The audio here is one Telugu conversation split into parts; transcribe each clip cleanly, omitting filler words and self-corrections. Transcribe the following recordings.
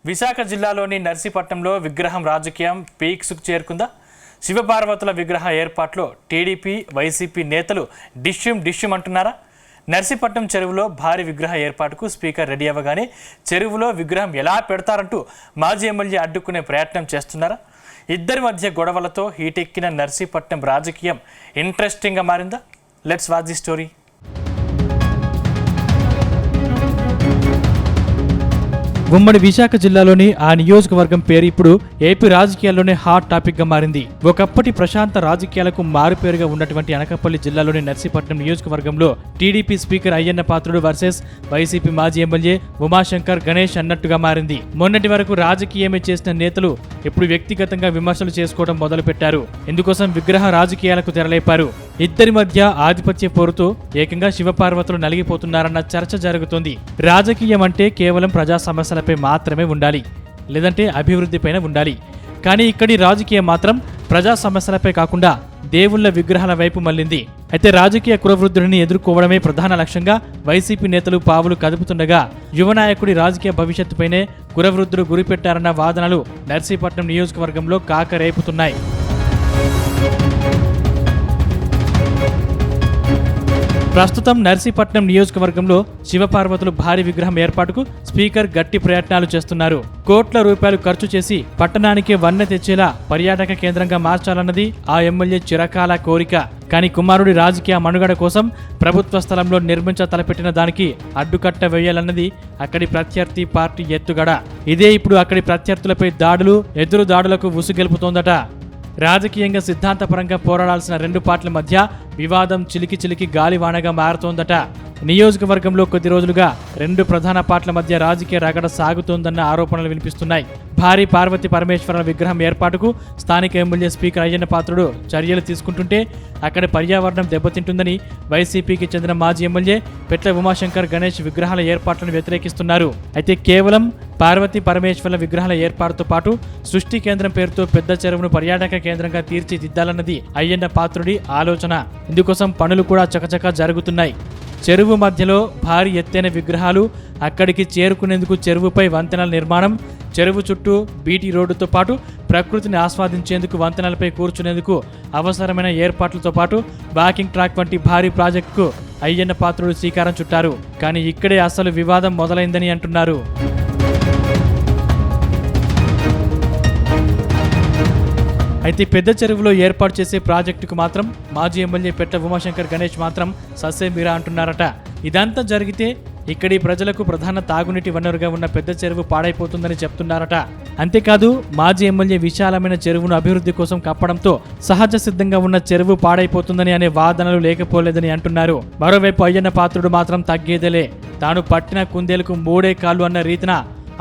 విశాఖ జిల్లాలోని నర్సీపట్నంలో విగ్రహం రాజకీయం పీక్స్కు చేరుకుందా? శివపార్వతుల విగ్రహ ఏర్పాట్లో టీడీపీ వైసీపీ నేతలు డిష్యూమ్ అంటున్నారా? నర్సీపట్నం చెరువులో భారీ విగ్రహ ఏర్పాటుకు స్పీకర్ రెడీ అవ్వగానే చెరువులో విగ్రహం ఎలా పెడతారంటూ మాజీ ఎమ్మెల్యే అడ్డుకునే ప్రయత్నం చేస్తున్నారా? ఇద్దరి మధ్య గొడవలతో హీటెక్కిన నర్సీపట్నం రాజకీయం ఇంట్రెస్టింగ్గా మారిందా? Let's watch the story. ఉమ్మడి విశాఖ జిల్లాలోని ఆ నియోజకవర్గం పేరు ఇప్పుడు ఏపీ రాజకీయాల్లోనే హాట్ టాపిక్ గా మారింది. ఒకప్పటి ప్రశాంత రాజకీయాలకు మారుపేరుగా ఉన్నటువంటి అనకాపల్లి జిల్లాలోని నర్సీపట్నం నియోజకవర్గంలో TDP speaker Ayyanna Patrudu versus YCP మాజీ ఎమ్మెల్యే ఉమాశంకర్ గణేష్ అన్నట్టుగా మారింది. మొన్నటి వరకు రాజకీయమే చేసిన నేతలు ఇప్పుడు వ్యక్తిగతంగా విమర్శలు చేసుకోవడం మొదలుపెట్టారు. ఇందుకోసం విగ్రహ రాజకీయాలకు తెరలేపారు. ఇద్దరి మధ్య ఆధిపత్య పోరుతో ఏకంగా శివపార్వతులు నలిగిపోతున్నారన్న చర్చ జరుగుతోంది. రాజకీయం అంటే కేవలం ప్రజా సమస్యలపై మాత్రమే ఉండాలి, లేదంటే అభివృద్ధిపైన ఉండాలి. కానీ ఇక్కడి రాజకీయం మాత్రం ప్రజా సమస్యలపై కాకుండా దేవుళ్ల విగ్రహాల వైపు మళ్లింది. అయితే రాజకీయ కులవృద్ధుడిని ఎదుర్కోవడమే ప్రధాన లక్ష్యంగా వైసీపీ నేతలు పావులు కదుపుతుండగా యువ నాయకుడి రాజకీయ భవిష్యత్తుపైనే కులవృద్ధుడు గురిపెట్టారన్న వాదనలు నర్సీపట్నం నియోజకవర్గంలో కాకరేపుతున్నాయి. ప్రస్తుతం నర్సీపట్నం నియోజకవర్గంలో శివపార్వతులు భారీ విగ్రహం ఏర్పాటుకు స్పీకర్ గట్టి ప్రయత్నాలు చేస్తున్నారు. కోట్ల రూపాయలు ఖర్చు చేసి పట్టణానికే వన్నె తెచ్చేలా పర్యాటక కేంద్రంగా మార్చాలన్నది ఆ ఎమ్మెల్యే చిరకాల కోరిక. కానీ కుమారుడి రాజకీయ మనుగడ కోసం ప్రభుత్వ స్థలంలో నిర్మించ తలపెట్టిన దానికి అడ్డుకట్ట వేయాలన్నది అక్కడి ప్రత్యర్థి పార్టీ ఎత్తుగడ. ఇదే ఇప్పుడు అక్కడి ప్రత్యర్థులపై ఎదురు దాడులకు ఉసుగెలుపుతోందట. రాజకీయంగా సిద్ధాంతపరంగా పోరాడాల్సిన రెండు పార్టీల మధ్య వివాదం చిలికి గాలివానగా మారుతోందట. నియోజకవర్గంలో కొద్ది రోజులుగా రెండు ప్రధాన పార్టీల మధ్య రాజకీయ రగడ సాగుతోందన్న ఆరోపణలు వినిపిస్తున్నాయి. భారీ పార్వతి పరమేశ్వర విగ్రహం ఏర్పాటుకు స్థానిక ఎమ్మెల్యే స్పీకర్ అయ్యన్న పాత్రుడు చర్యలు తీసుకుంటుంటే అక్కడి పర్యావరణం దెబ్బతింటుందని వైసీపీకి చెందిన మాజీ ఎమ్మెల్యే పెట్ల ఉమాశంకర్ గణేష్ విగ్రహాల ఏర్పాట్లను వ్యతిరేకిస్తున్నారు. అయితే కేవలం పార్వతి పరమేశ్వర్ల విగ్రహాల ఏర్పాటుతో పాటు సృష్టి కేంద్రం పేరుతో పెద్ద చెరువును పర్యాటక కేంద్రంగా తీర్చిదిద్దాలన్నది అయ్యన్న పాత్రుడి ఆలోచన. ఇందుకోసం పనులు కూడా చకచకా జరుగుతున్నాయి. చెరువు మధ్యలో భారీ ఎత్తైన విగ్రహాలు, అక్కడికి చేరుకునేందుకు చెరువుపై వంతెనల నిర్మాణం, చెరువు చుట్టూ బీటీ రోడ్డుతో పాటు ప్రకృతిని ఆస్వాదించేందుకు వంతెనలపై కూర్చునేందుకు అవసరమైన ఏర్పాట్లతో పాటు వాకింగ్ ట్రాక్ వంటి భారీ ప్రాజెక్టుకు అయ్యన్న పాత్రుడు శ్రీకారం చుట్టారు. కానీ ఇక్కడే అసలు వివాదం మొదలైందని అంటున్నారు. అయితే పెద్ద చెరువులో ఏర్పాటు చేసే ప్రాజెక్టుకు మాత్రం మాజీ ఎమ్మెల్యే పెట్ల ఉమాశంకర్ గణేష్ మాత్రం ససేమిరా అంటున్నారట. ఇదంతా జరిగితే ఇక్కడి ప్రజలకు ప్రధాన తాగునీటి వనరుగా ఉన్న పెద్ద చెరువు పాడైపోతుందని చెప్తున్నారట. అంతేకాదు మాజీ ఎమ్మెల్యే విశాలమైన చెరువును అభివృద్ధి కోసం కప్పడంతో సహజ సిద్ధంగా ఉన్న చెరువు పాడైపోతుందని అనే వాదనలు లేకపోలేదని అంటున్నారు. మరోవైపు అయ్యన్న పాత్రుడు మాత్రం తగ్గేదేలే, తాను పట్టిన కుందేలకు మూడే కాళ్ళు అన్న రీతిన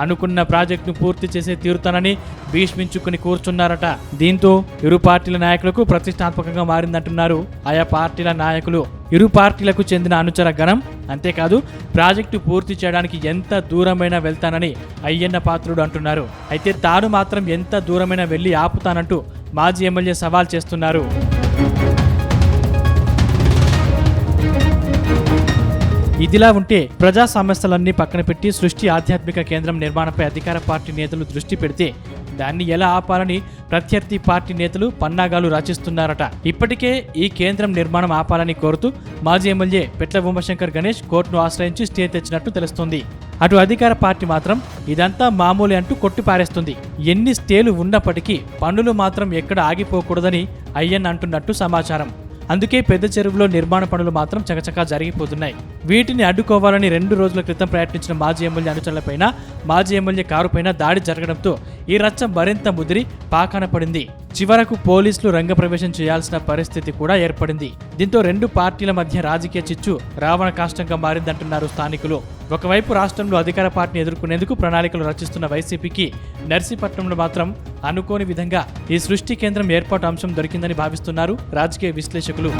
అనుకున్న ప్రాజెక్టును పూర్తి చేసే తీరుతానని భీష్మించుకుని కూర్చున్నారట. దీంతో ఇరు పార్టీల నాయకులకు ప్రతిష్టాత్మకంగా మారిందంటున్నారు ఆయా పార్టీల నాయకులు. ఇరు పార్టీలకు చెందిన అనుచర గణం. అంతేకాదు ప్రాజెక్టు పూర్తి చేయడానికి ఎంత దూరమైనా వెళ్తానని అయ్యన్న పాత్రుడు అంటున్నారు. అయితే తాను మాత్రం ఎంత దూరమైనా వెళ్లి ఆపుతానంటూ మాజీ ఎమ్మెల్యే సవాల్ చేస్తున్నారు. ఇదిలా ఉంటే ప్రజా సమస్యలన్నీ పక్కన పెట్టి సృష్టి ఆధ్యాత్మిక కేంద్రం నిర్మాణంపై అధికార పార్టీ నేతలు దృష్టి పెడితే దాన్ని ఎలా ఆపాలని ప్రత్యర్థి పార్టీ నేతలు పన్నాగాలు రచిస్తున్నారట. ఇప్పటికే ఈ కేంద్రం నిర్మాణం ఆపాలని కోరుతూ మాజీ ఎమ్మెల్యే పెట్ల ఉమాశంకర్ గణేష్ కోర్టును ఆశ్రయించి స్టే తెచ్చినట్టు తెలుస్తోంది. అటు అధికార పార్టీ మాత్రం ఇదంతా మామూలే అంటూ కొట్టిపారేస్తుంది. ఎన్ని స్టేలు ఉన్నప్పటికీ పనులు మాత్రం ఎక్కడ ఆగిపోకూడదని అయ్యన్ అంటున్నట్టు సమాచారం. అందుకే పెద్ద చెరువులో నిర్మాణ పనులు మాత్రం చకచకా జరిగిపోతున్నాయి. వీటిని అడ్డుకోవాలని 2 రోజుల క్రితం ప్రయత్నించిన మాజీ ఎమ్మెల్యే అనుచరులపైన, మాజీ ఎమ్మెల్యే కారుపైన దాడి జరగడంతో ఈ రచ్చ మరింత ముదిరి పాకాన పడింది. చివరకు పోలీసులు రంగప్రవేశం చేయాల్సిన పరిస్థితి కూడా ఏర్పడింది. దీంతో రెండు పార్టీల మధ్య రాజకీయ చిచ్చు రావణ కాష్టంగా మారిందంటున్నారు స్థానికులు. ఒకవైపు రాష్ట్రంలో అధికార పార్టీని ఎదుర్కొనేందుకు ప్రణాళికలు రచిస్తున్న వైసీపీకి నర్సీపట్నంలో మాత్రం అనుకోని విధంగా ఈ సృష్టి కేంద్రం ఏర్పాటు అంశం దొరికిందని భావిస్తున్నారు రాజకీయ విశ్లేషకులు.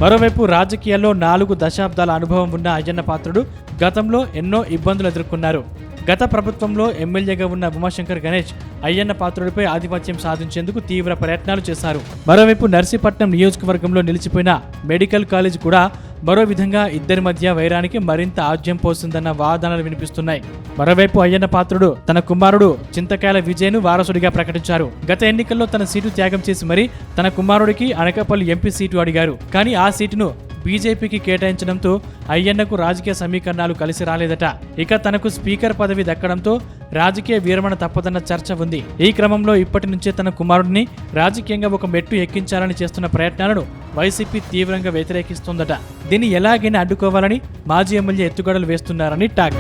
మరోవైపు రాజకీయాల్లో 4 దశాబ్దాల అనుభవం ఉన్న అయ్యన్న పాత్రుడు గతంలో ఎన్నో ఇబ్బందులు ఎదుర్కొన్నారు. గత ప్రభుత్వంలో ఎమ్మెల్యేగా ఉన్న ఉమాశంకర్ గణేష్ అయ్యన్న పాత్రుడిపై ఆధిపత్యం సాధించేందుకు తీవ్ర ప్రయత్నాలు చేశారు. మరోవైపు నర్సీపట్నం నియోజకవర్గంలో నిలిచిపోయిన మెడికల్ కాలేజ్ కూడా మరో విధంగా ఇద్దరి మధ్య వైరానికి మరింత ఆజ్యం పోసిందన్న వాదనలు వినిపిస్తున్నాయి. మరోవైపు అయ్యన్న పాత్రుడు తన కుమారుడు చింతకాయల విజయ్ను వారసుడిగా ప్రకటించారు. గత ఎన్నికల్లో తన సీటు త్యాగం చేసి మరీ తన కుమారుడికి అనకాపల్లి ఎంపీ సీటు అడిగారు. కానీ ఆ సీటును బీజేపీకి కేటాయించడంతో అయ్యన్నకు రాజకీయ సమీకరణాలు కలిసి రాలేదట. ఇక తనకు స్పీకర్ పదవి దక్కడంతో రాజకీయ విరమణ తప్పదన్న చర్చ ఉంది. ఈ క్రమంలో ఇప్పటి నుంచే తన కుమారుడిని రాజకీయంగా ఒక మెట్టు ఎక్కించాలని చేస్తున్న ప్రయత్నాలను వైసీపీ తీవ్రంగా వ్యతిరేకిస్తోందట. దీన్ని ఎలాగైనా అడ్డుకోవాలని మాజీ ఎమ్మెల్యే ఎత్తుగడలు వేస్తున్నారని టాక్.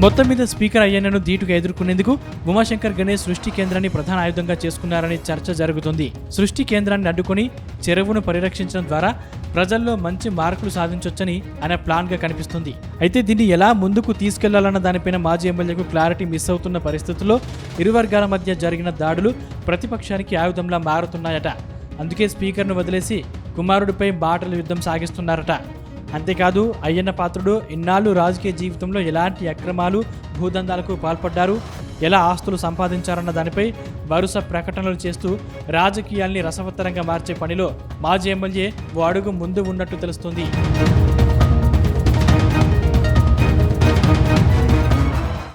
మొత్తం మీద స్పీకర్ అయ్యన్నను ధీటుగా ఎదుర్కొనేందుకు ఉమాశంకర్ గణేష్ సృష్టి కేంద్రాన్ని ప్రధాన ఆయుధంగా చేసుకున్నారని చర్చ జరుగుతుంది. సృష్టి కేంద్రాన్ని అడ్డుకొని చెరువును పరిరక్షించడం ద్వారా ప్రజల్లో మంచి మార్కులు సాధించొచ్చని ఆయన ప్లాన్గా కనిపిస్తుంది. అయితే దీన్ని ఎలా ముందుకు తీసుకెళ్లాలన్న దానిపైన మాజీ ఎమ్మెల్యేకు క్లారిటీ మిస్ అవుతున్న పరిస్థితుల్లో ఇరు వర్గాల మధ్య జరిగిన దాడులు ప్రతిపక్షానికి ఆయుధంలా మారుతున్నాయట. అందుకే స్పీకర్ను వదిలేసి కుమారుడిపై బాటల యుద్ధం సాగిస్తున్నారట. అంతేకాదు అయ్యన్న పాత్రుడు ఇన్నాళ్ళు రాజకీయ జీవితంలో ఎలాంటి అక్రమాలు భూదందాలకు పాల్పడ్డారు, ఎలా ఆస్తులు సంపాదించారన్న దానిపై వరుస ప్రకటనలు చేస్తూ రాజకీయాల్ని రసవత్తరంగా మార్చే పనిలో మాజీ ఎమ్మెల్యే ఓ అడుగు ముందు ఉన్నట్టు తెలుస్తుంది.